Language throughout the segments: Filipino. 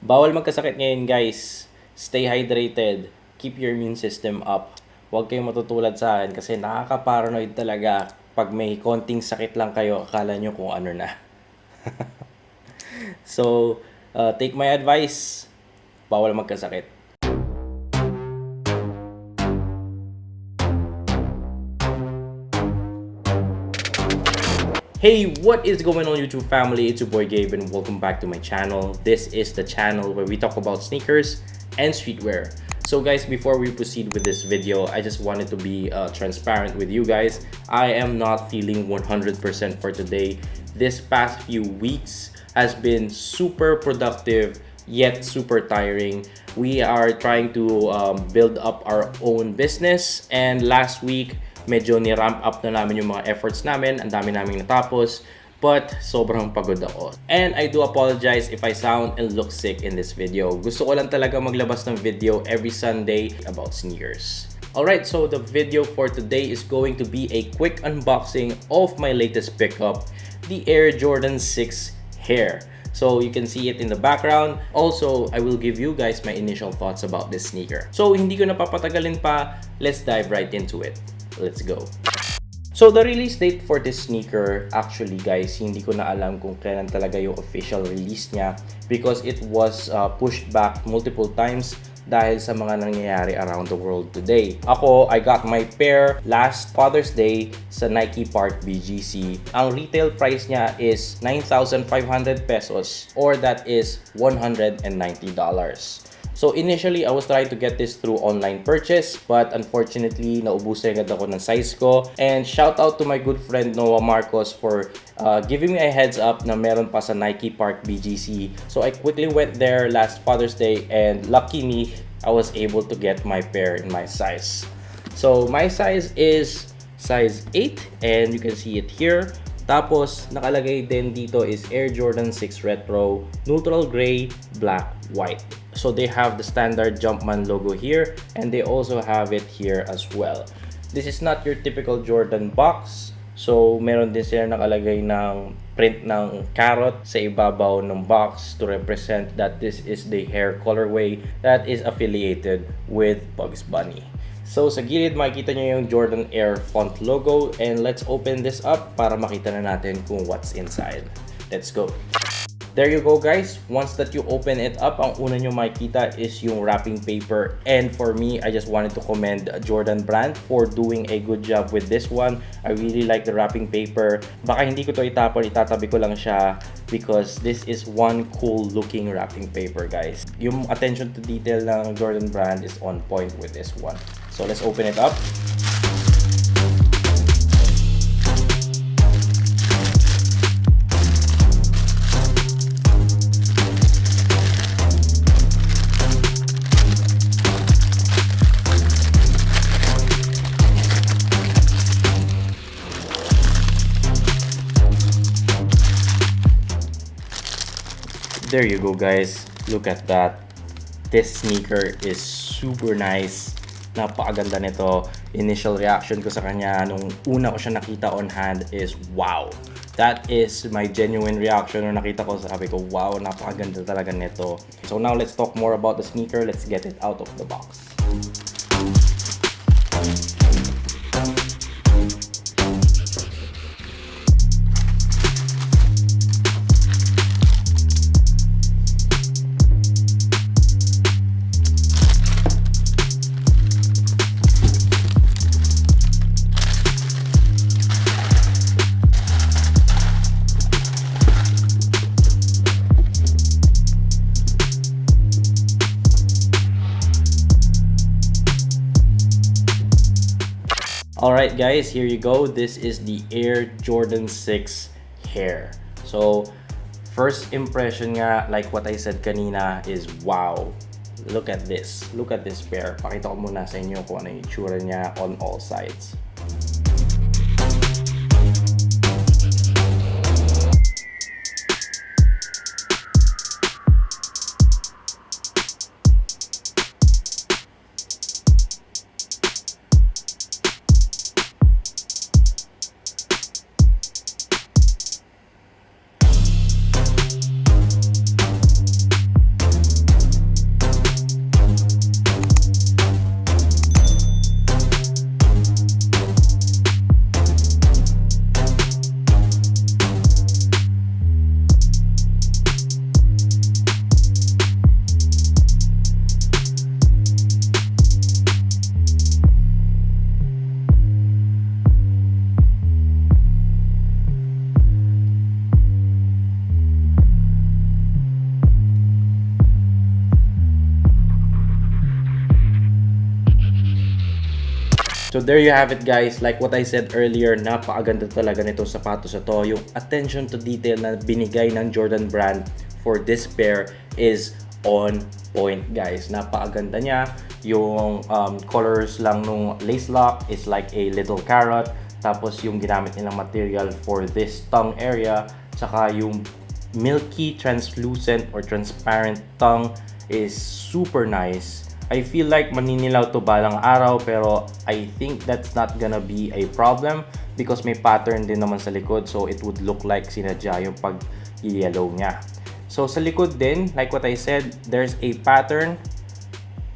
Bawal magkasakit ngayon guys. Stay hydrated. Keep your immune system up. Huwag kayong matutulad sa akin kasi nakaka-paranoid talaga. Pag may konting sakit lang kayo, akala nyo kung ano na. So, take my advice. Bawal magkasakit. Hey, what is going on YouTube family? It's your boy Gabe and welcome back to my channel. This is the channel where we talk about sneakers and streetwear. So guys, before we proceed with this video, I just wanted to be transparent with you guys. I am not feeling 100% for today. This past few weeks has been super productive yet super tiring. We are trying to build up our own business, and last week medyo ni-ramp up na namin yung mga efforts namin. Ang dami naming natapos. But sobrang pagod ako. And I do apologize if I sound and look sick in this video. Gusto ko lang talaga maglabas ng video every Sunday about sneakers. Alright, so the video for today is going to be a quick unboxing of my latest pickup, the Air Jordan 6 Hare. So you can see it in the background. Also, I will give you guys my initial thoughts about this sneaker. So hindi ko napapatagalin pa, let's dive right into it. Let's go. So the release date for this sneaker, actually guys, hindi ko na alam kung kailan talaga yung official release niya because it was pushed back multiple times dahil sa mga nangyayari around the world today. Ako, I got my pair last Father's Day sa Nike Park BGC. Ang retail price niya is 9,500 pesos or that is $190. So initially, I was trying to get this through online purchase, but unfortunately, naubusan agad ako ng size ko. And shout out to my good friend Noah Marcos for giving me a heads up na meron pa sa Nike Park BGC. So I quickly went there last Father's Day, and lucky me, I was able to get my pair in my size. So my size is size 8, and you can see it here. Tapos, nakalagay din dito is Air Jordan 6 Retro, neutral gray, black, white. So they have the standard Jumpman logo here, and they also have it here as well. This is not your typical Jordan box. So meron din sila nakalagay ng print ng carrot sa ibabaw ng box to represent that this is the Hare colorway that is affiliated with Bugs Bunny. So sa gilid makikita nyo yung Jordan Air font logo, and let's open this up para makita na natin kung what's inside. Let's go. There you go guys. Once that you open it up, ang una nyo makikita is yung wrapping paper, and for me, I just wanted to commend Jordan brand for doing a good job with this one. I really like the wrapping paper. Baka hindi ko to itapon, itatabi ko lang siya because this is one cool looking wrapping paper guys. Yung attention to detail ng Jordan brand is on point with this one. So let's open it up. There you go guys, look at that. This sneaker is super nice. Napakaganda nito. Initial reaction ko sa kanya nung una ko siya nakita on hand is wow. That is my genuine reaction nung nakita ko, sabi ko wow, napakaganda talaga nito. So now let's talk more about the sneaker. Let's get it out of the box. Alright guys, here you go. This is the Air Jordan 6 Hare. So, first impression nga, like what I said kanina, is wow. Look at this. Look at this pair. Pakita ko muna sa inyo kung ano yung itsura niya on all sides. So there you have it guys, like what I said earlier, napakaganda talaga nitong sapatos na to. Yung attention to detail na binigay ng Jordan brand for this pair is on point guys. Napakaganda niya. Yung colors lang nung lace lock is like a little carrot. Tapos yung ginamit nilang material for this tongue area, saka yung milky, translucent or transparent tongue is super nice. I feel like maninilaw to balang araw, pero I think that's not gonna be a problem because may pattern din naman sa likod, so it would look like sinadya yung pag-yellow niya. So sa likod din, like what I said, there's a pattern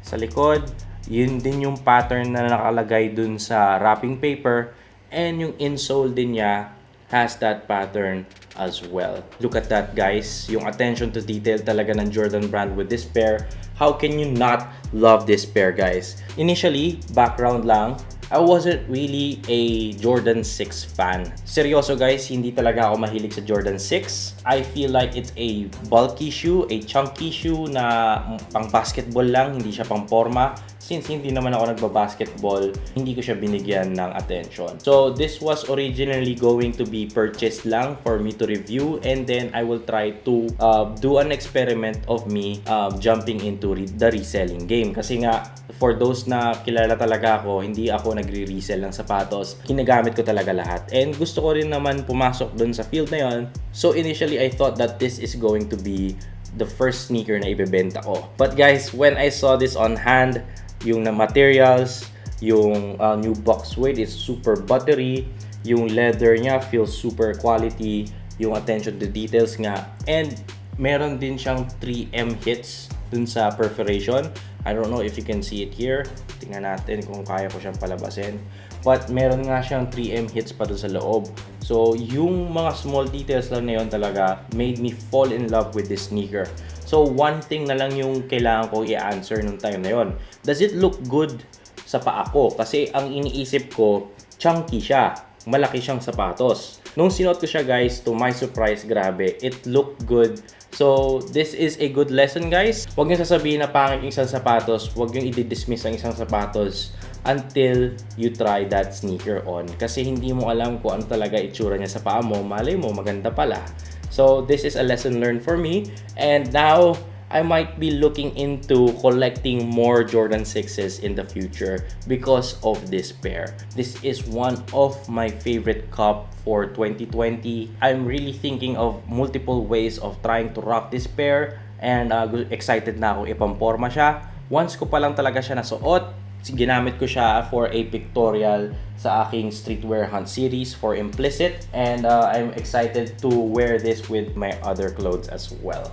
sa likod. Yun din yung pattern na nakalagay dun sa wrapping paper, and yung insole din niya has that pattern as well. Look at that guys, yung attention to detail talaga ng Jordan brand with this pair. How can you not love this pair guys? Initially, background lang, I wasn't really a Jordan 6 fan. Seryoso guys, hindi talaga ako mahilig sa Jordan 6. I feel like it's a bulky shoe, a chunky shoe na pang basketball lang, hindi siya pang forma. Since hindi naman ako nagba-basketball, hindi ko siya binigyan ng attention. So this was originally going to be purchased lang for me to review, and then I will try to do an experiment of me jumping into the reselling game. Kasi nga, for those na kilala talaga ako, hindi ako nagre-resell ng sapatos. Ginagamit ko talaga lahat. And gusto ko rin naman pumasok dun sa field na yon. So initially, I thought that this is going to be the first sneaker na ibebenta ko. But guys, when I saw this on hand, yung na materials, yung new box weight is super buttery, yung leather niya feels super quality, yung attention to details nga, and meron din siyang 3M hits dun sa perforation. I don't know if you can see it here. Tingnan natin kung kaya ko siyang palabasin. But meron nga siyang 3M hits pa dun sa loob. So yung mga small details lang na yun talaga made me fall in love with this sneaker. So one thing na lang yung kailangan ko i-answer nung time na yon. Does it look good sa paa ko? Kasi ang iniisip ko, chunky siya. Malaki siyang sapatos. Nung sinuot ko siya guys, to my surprise, grabe, it looked good. So this is a good lesson guys. Huwag niyo sasabihin na pangit yung isang sapatos. Huwag niyo i-dismiss ang isang sapatos until you try that sneaker on. Kasi hindi mo alam kung ano talaga itsura niya sa paa mo. Malay mo, maganda pala. So this is a lesson learned for me, and now I might be looking into collecting more Jordan 6s in the future because of this pair. This is one of my favorite cup for 2020. I'm really thinking of multiple ways of trying to rock this pair, and excited na ako ipamporma siya. Once ko pa lang talaga siya nasuot, ginamit ko siya for a pictorial sa aking streetwear hunt series for Implicit, and I'm excited to wear this with my other clothes as well.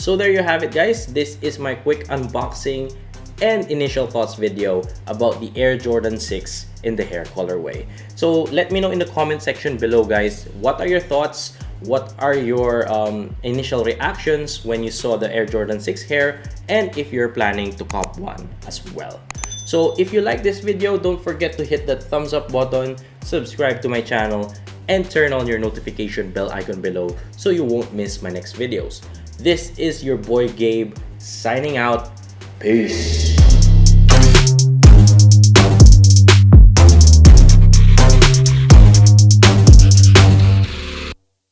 So there you have it guys, this is my quick unboxing and initial thoughts video about the Air Jordan 6 in the Hare colorway. So let me know in the comment section below guys, what are your thoughts? What are your initial reactions when you saw the Air Jordan 6 Hare, and if you're planning to cop one as well. So if you like this video, don't forget to hit that thumbs up button, subscribe to my channel, and turn on your notification bell icon below so you won't miss my next videos. This is your boy Gabe signing out. Peace.